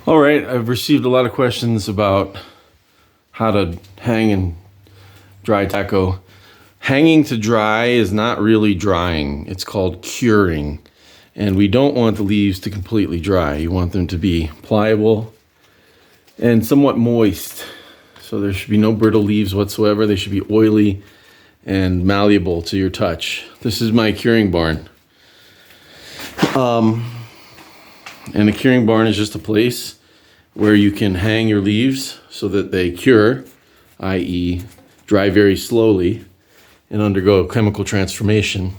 All right, I've received a lot of questions about how to hang and dry tobacco. Hanging to dry is not really drying. It's called curing. And we don't want the leaves to completely dry. You want them to be pliable and somewhat moist. So there should be no brittle leaves whatsoever. They should be oily and malleable to your touch. This is my curing barn. And a curing barn is just a place where you can hang your leaves so that they cure, i.e. dry very slowly and undergo chemical transformation.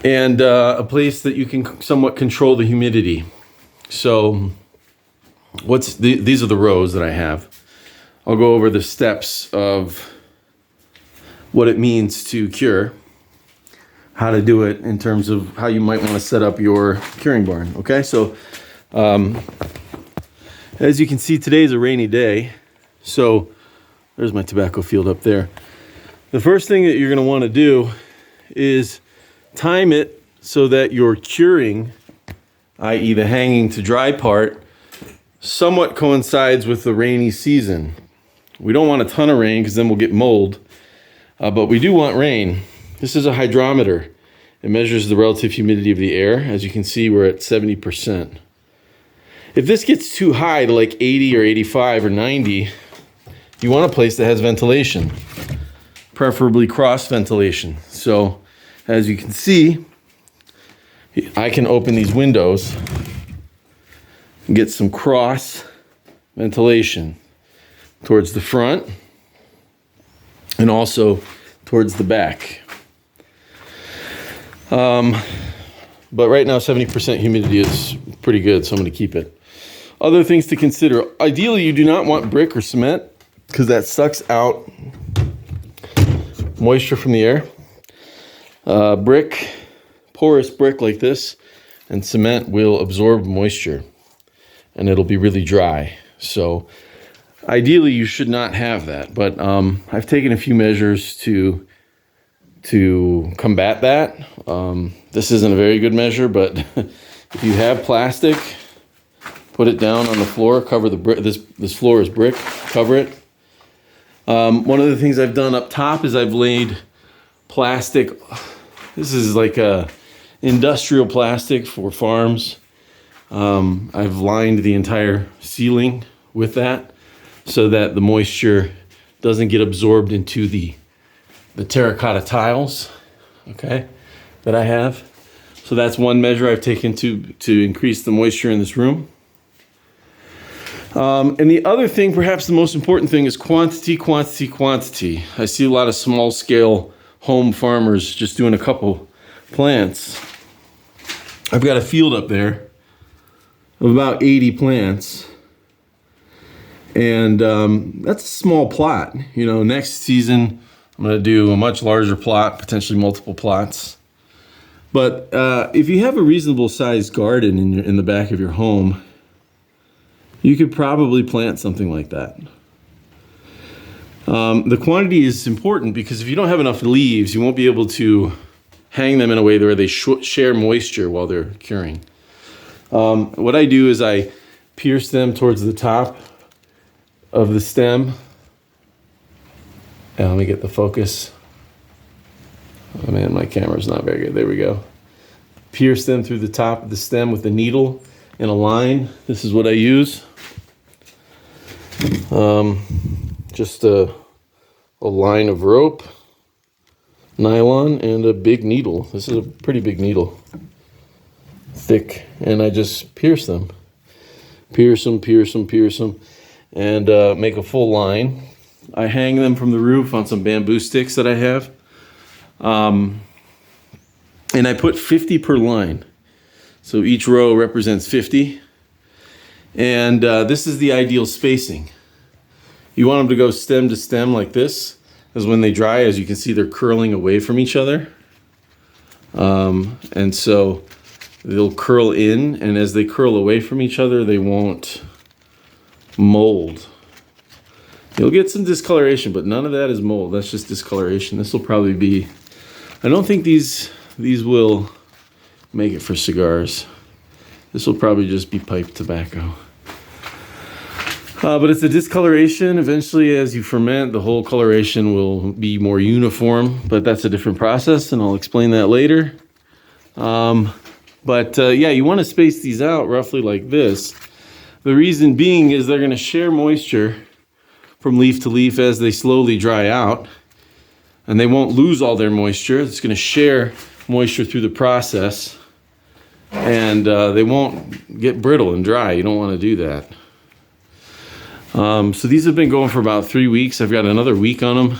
And a place that you can somewhat control the humidity. So these are the rows that I have. I'll go over the steps of what it means to cure, how to do it in terms of how you might want to set up your curing barn. Okay, so as you can see, today is a rainy day. So there's my tobacco field up there. The first thing that you're going to want to do is time it so that your curing, i.e. the hanging to dry part, somewhat coincides with the rainy season. We don't want a ton of rain because then we'll get mold, but we do want rain. This is a hydrometer. It measures the relative humidity of the air. As you can see, we're at 70%. If this gets too high to like 80 or 85 or 90, you want a place that has ventilation, preferably cross ventilation. So as you can see, I can open these windows and get some cross ventilation towards the front and also towards the back. But right now 70% humidity is pretty good, so I'm going to keep it. Other things to consider. Ideally, you do not want brick or cement because that sucks out moisture from the air. Brick, porous brick like this, and cement will absorb moisture and it'll be really dry. So ideally, you should not have that. But I've taken a few measures to combat that. This isn't a very good measure, but if you have plastic, put it down on the floor, cover the brick. This floor is brick, cover it. One of the things I've done up top is I've laid plastic. This is like a industrial plastic for farms. I've lined the entire ceiling with that so that the moisture doesn't get absorbed into the terracotta tiles, okay, that I have. So that's one measure I've taken to increase the moisture in this room. And the other thing, perhaps the most important thing, is quantity, quantity, quantity. I see a lot of small scale home farmers just doing a couple plants. I've got a field up there of about 80 plants. And that's a small plot. You know, next season, I'm going to do a much larger plot, potentially multiple plots. But if you have a reasonable sized garden in the back of your home, you could probably plant something like that. The quantity is important because if you don't have enough leaves, you won't be able to hang them in a way where they share moisture while they're curing. What I do is I pierce them towards the top of the stem. And let me get the focus. Oh man, my camera's not very good. There we go. Pierce them through the top of the stem with a needle in a line. This is what I use. Just a line of rope, nylon, and a big needle. This is a pretty big needle, thick, and I just pierce them. Pierce them, pierce them, pierce them, and make a full line. I hang them from the roof on some bamboo sticks that I have. And I put 50 per line. So each row represents 50. And this is the ideal spacing. You want them to go stem to stem like this, because when they dry, as you can see, they're curling away from each other. And so they'll curl in, and as they curl away from each other, they won't mold. You'll get some discoloration, but none of that is mold. That's just discoloration. This will probably be, I don't think these will make it for cigars. This will probably just be pipe tobacco. But it's a discoloration. Eventually, as you ferment, the whole coloration will be more uniform, but that's a different process, and I'll explain that later. Yeah, you want to space these out roughly like this. The reason being is they're going to share moisture from leaf to leaf as they slowly dry out, and they won't lose all their moisture. It's going to share moisture through the process, and they won't get brittle and dry. You don't want to do that. So these have been going for about 3 weeks. I've got another week on them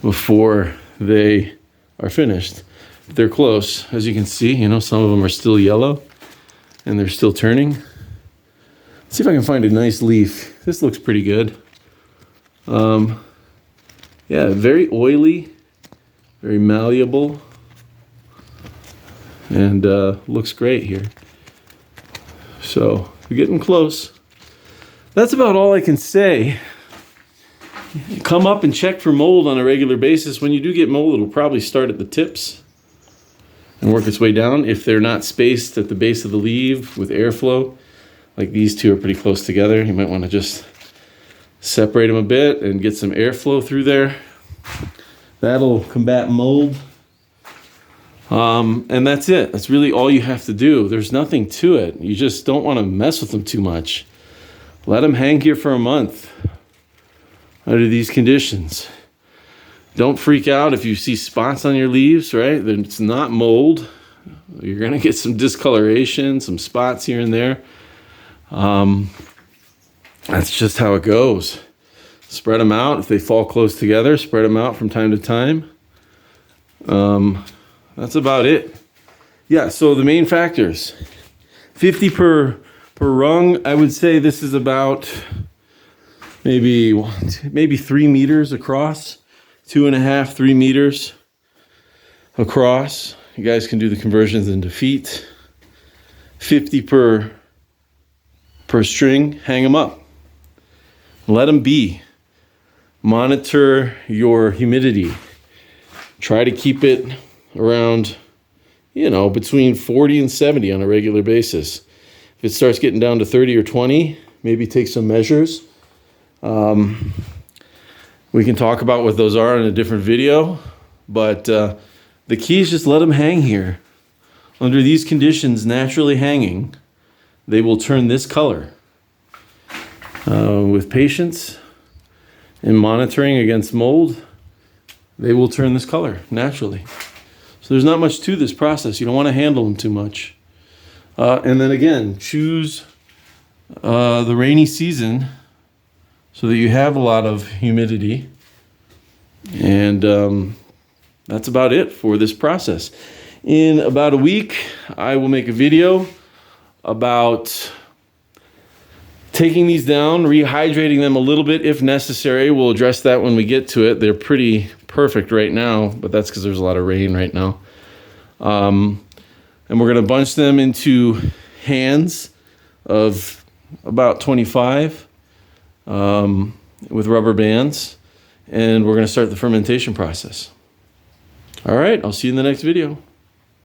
before they are finished. They're close, as you can see. You know, some of them are still yellow and they're still turning. Let's see if I can find a nice leaf. This looks pretty good. Yeah, very oily, very malleable, and looks great here. So we're getting close. That's about all I can say. Come up and check for mold on a regular basis. When you do get mold, it'll probably start at the tips and work its way down. If they're not spaced at the base of the leaf with airflow, like these two are pretty close together, you might want to just separate them a bit and get some airflow through there. That'll combat mold. And that's it. That's really all you have to do. There's nothing to it. You just don't want to mess with them too much. Let them hang here for a month under these conditions. Don't freak out if you see spots on your leaves, right? It's not mold. You're going to get some discoloration, some spots here and there. That's just how it goes. Spread them out. If they fall close together, spread them out from time to time. That's about it. Yeah, so the main factors. 50 per rung. I would say this is about maybe 3 meters across. 2.5, 3 meters across. You guys can do the conversions into feet. 50 per string. Hang them up. Let them be. Monitor your humidity. Try to keep it around, between 40 and 70 on a regular basis. If it starts getting down to 30 or 20, maybe take some measures. We can talk about what those are in a different video, but the key is just let them hang here. Under these conditions, naturally hanging, they will turn this color. With patience and monitoring against mold, they will turn this color naturally. So there's not much to this process. You don't want to handle them too much. And then again, choose the rainy season so that you have a lot of humidity. And that's about it for this process. In about a week, I will make a video about taking these down, rehydrating them a little bit if necessary. We'll address that when we get to it. They're pretty perfect right now, but that's because there's a lot of rain right now. And we're going to bunch them into hands of about 25 with rubber bands, and we're going to start the fermentation process. All right, I'll see you in the next video.